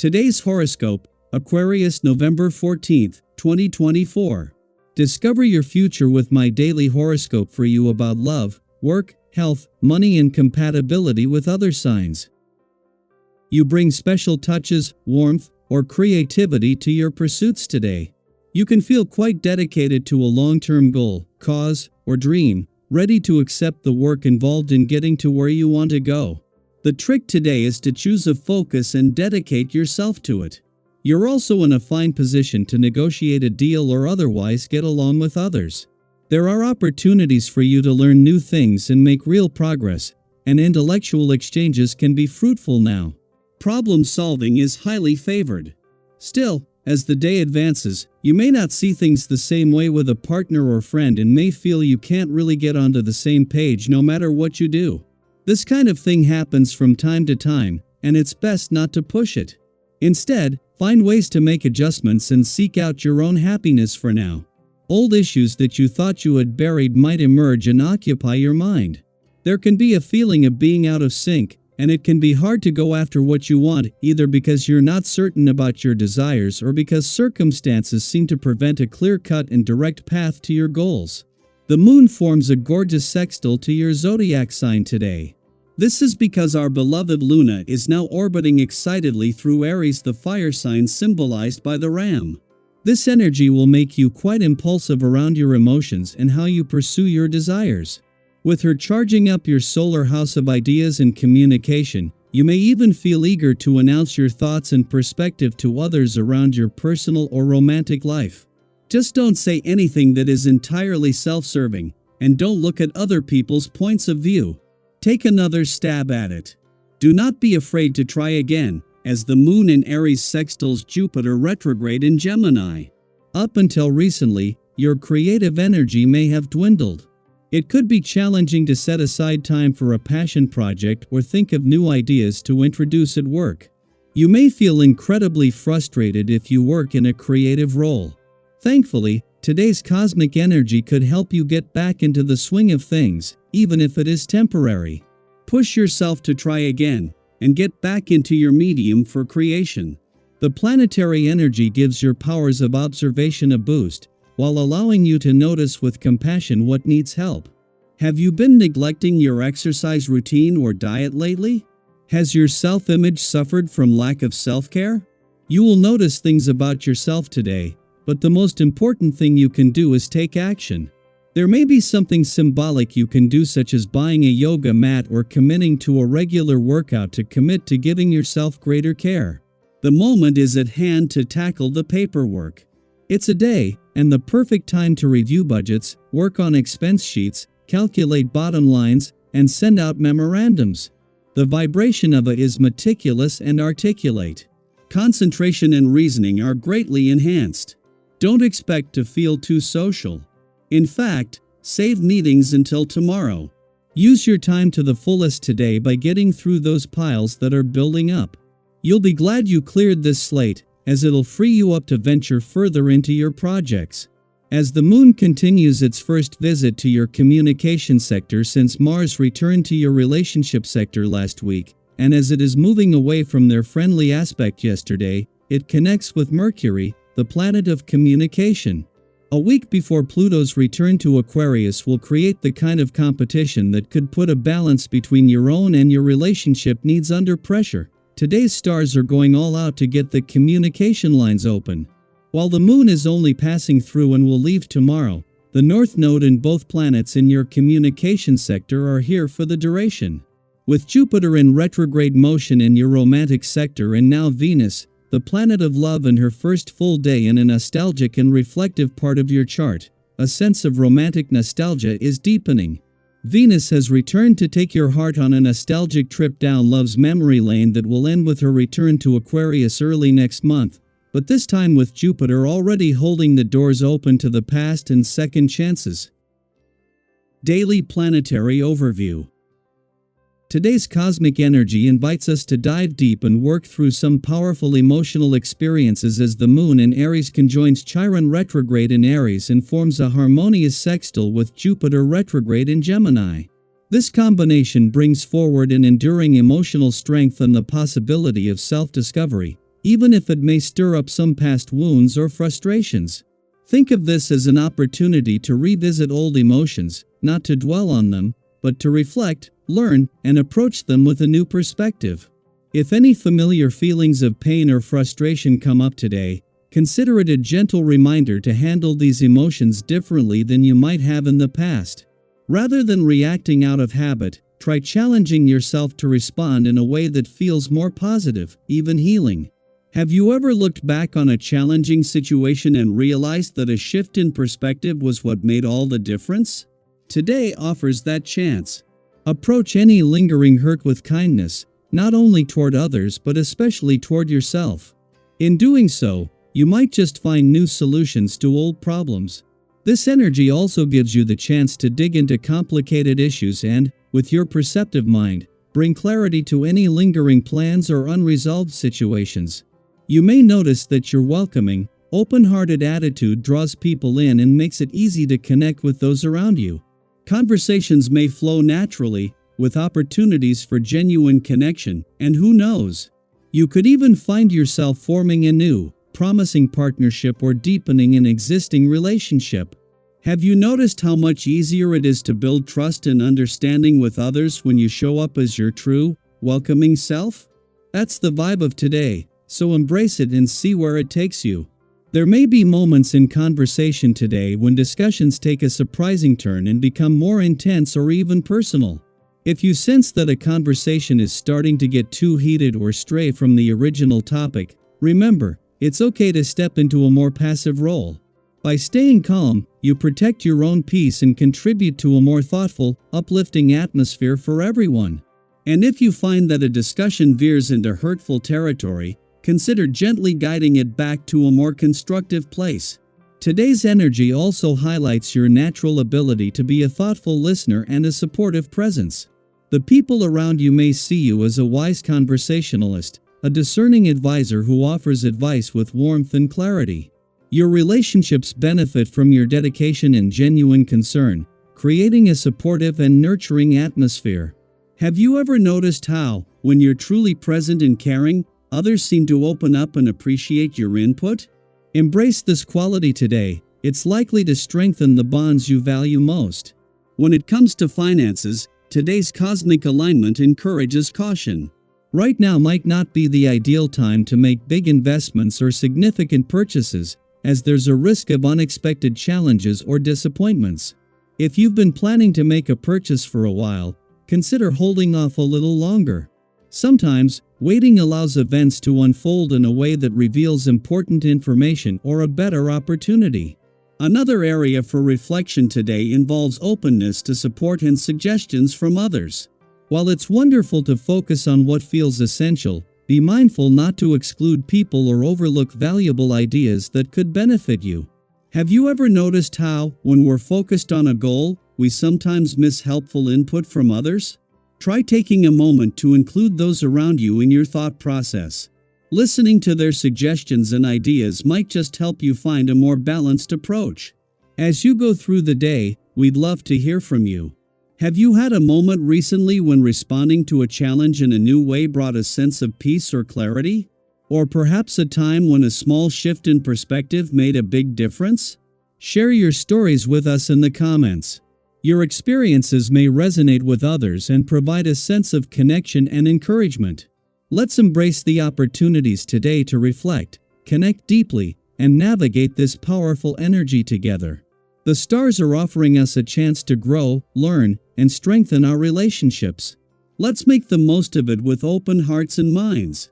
Today's horoscope, Aquarius November 14th, 2024. Discover your future with my daily horoscope for you about love, work, health, money and compatibility with other signs. You bring special touches, warmth, or creativity to your pursuits today. You can feel quite dedicated to a long-term goal, cause, or dream, ready to accept the work involved in getting to where you want to go. The trick today is to choose a focus and dedicate yourself to it. You're also in a fine position to negotiate a deal or otherwise get along with others. There are opportunities for you to learn new things and make real progress, and intellectual exchanges can be fruitful now. Problem solving is highly favored. Still, as the day advances, you may not see things the same way with a partner or friend and may feel you can't really get onto the same page no matter what you do. This kind of thing happens from time to time, and it's best not to push it. Instead, find ways to make adjustments and seek out your own happiness for now. Old issues that you thought you had buried might emerge and occupy your mind. There can be a feeling of being out of sync, and it can be hard to go after what you want, either because you're not certain about your desires or because circumstances seem to prevent a clear-cut and direct path to your goals. The moon forms a gorgeous sextile to your zodiac sign today. This is because our beloved Luna is now orbiting excitedly through Aries, the fire sign symbolized by the ram. This energy will make you quite impulsive around your emotions and how you pursue your desires. With her charging up your solar house of ideas and communication, you may even feel eager to announce your thoughts and perspective to others around your personal or romantic life. Just don't say anything that is entirely self-serving, and don't look at other people's points of view. Take another stab at it. Do not be afraid to try again, as the moon in Aries sextiles Jupiter retrograde in Gemini. Up until recently, your creative energy may have dwindled. It could be challenging to set aside time for a passion project or think of new ideas to introduce at work. You may feel incredibly frustrated if you work in a creative role. Thankfully, today's cosmic energy could help you get back into the swing of things, even if it is temporary. Push yourself to try again, and get back into your medium for creation. The planetary energy gives your powers of observation a boost, while allowing you to notice with compassion what needs help. Have you been neglecting your exercise routine or diet lately? Has your self-image suffered from lack of self-care? You will notice things about yourself today, but the most important thing you can do is take action. There may be something symbolic you can do, such as buying a yoga mat or committing to a regular workout to commit to giving yourself greater care. The moment is at hand to tackle the paperwork. It's a day, and the perfect time to review budgets, work on expense sheets, calculate bottom lines, and send out memorandums. The vibration of it is meticulous and articulate. Concentration and reasoning are greatly enhanced. Don't expect to feel too social. In fact, save meetings until tomorrow. Use your time to the fullest today by getting through those piles that are building up. You'll be glad you cleared this slate, as it'll free you up to venture further into your projects. As the moon continues its first visit to your communication sector since Mars returned to your relationship sector last week, and as it is moving away from their friendly aspect yesterday, it connects with Mercury, the planet of communication. A week before Pluto's return to Aquarius will create the kind of competition that could put a balance between your own and your relationship needs under pressure. Today's stars are going all out to get the communication lines open. While the moon is only passing through and will leave tomorrow, the North Node and both planets in your communication sector are here for the duration. With Jupiter in retrograde motion in your romantic sector and now Venus, the planet of love, in her first full day in a nostalgic and reflective part of your chart, a sense of romantic nostalgia is deepening. Venus has returned to take your heart on a nostalgic trip down love's memory lane that will end with her return to Aquarius early next month, but this time with Jupiter already holding the doors open to the past and second chances. Daily Planetary Overview. Today's cosmic energy invites us to dive deep and work through some powerful emotional experiences as the moon in Aries conjoins Chiron retrograde in Aries and forms a harmonious sextile with Jupiter retrograde in Gemini. This combination brings forward an enduring emotional strength and the possibility of self-discovery, even if it may stir up some past wounds or frustrations. Think of this as an opportunity to revisit old emotions, not to dwell on them, but to reflect, learn, and approach them with a new perspective. If any familiar feelings of pain or frustration come up today, consider it a gentle reminder to handle these emotions differently than you might have in the past. Rather than reacting out of habit, try challenging yourself to respond in a way that feels more positive, even healing. Have you ever looked back on a challenging situation and realized that a shift in perspective was what made all the difference? Today offers that chance. Approach any lingering hurt with kindness, not only toward others but especially toward yourself. In doing so, you might just find new solutions to old problems. This energy also gives you the chance to dig into complicated issues and, with your perceptive mind, bring clarity to any lingering plans or unresolved situations. You may notice that your welcoming, open-hearted attitude draws people in and makes it easy to connect with those around you. Conversations may flow naturally, with opportunities for genuine connection, and who knows? You could even find yourself forming a new, promising partnership or deepening an existing relationship. Have you noticed how much easier it is to build trust and understanding with others when you show up as your true, welcoming self? That's the vibe of today, so embrace it and see where it takes you. There may be moments in conversation today when discussions take a surprising turn and become more intense or even personal. If you sense that a conversation is starting to get too heated or stray from the original topic, remember, it's okay to step into a more passive role. By staying calm, you protect your own peace and contribute to a more thoughtful, uplifting atmosphere for everyone. And if you find that a discussion veers into hurtful territory, consider gently guiding it back to a more constructive place. Today's energy also highlights your natural ability to be a thoughtful listener and a supportive presence. The people around you may see you as a wise conversationalist, a discerning advisor who offers advice with warmth and clarity. Your relationships benefit from your dedication and genuine concern, creating a supportive and nurturing atmosphere. Have you ever noticed how, when you're truly present and caring, others seem to open up and appreciate your input? Embrace this quality today. It's likely to strengthen the bonds you value most. When it comes to finances, today's cosmic alignment encourages caution. Right now might not be the ideal time to make big investments or significant purchases, as there's a risk of unexpected challenges or disappointments. If you've been planning to make a purchase for a while, consider holding off a little longer. Sometimes, waiting allows events to unfold in a way that reveals important information or a better opportunity. Another area for reflection today involves openness to support and suggestions from others. While it's wonderful to focus on what feels essential, be mindful not to exclude people or overlook valuable ideas that could benefit you. Have you ever noticed how, when we're focused on a goal, we sometimes miss helpful input from others? Try taking a moment to include those around you in your thought process. Listening to their suggestions and ideas might just help you find a more balanced approach. As you go through the day, we'd love to hear from you. Have you had a moment recently when responding to a challenge in a new way brought a sense of peace or clarity? Or perhaps a time when a small shift in perspective made a big difference? Share your stories with us in the comments. Your experiences may resonate with others and provide a sense of connection and encouragement. Let's embrace the opportunities today to reflect, connect deeply, and navigate this powerful energy together. The stars are offering us a chance to grow, learn, and strengthen our relationships. Let's make the most of it with open hearts and minds.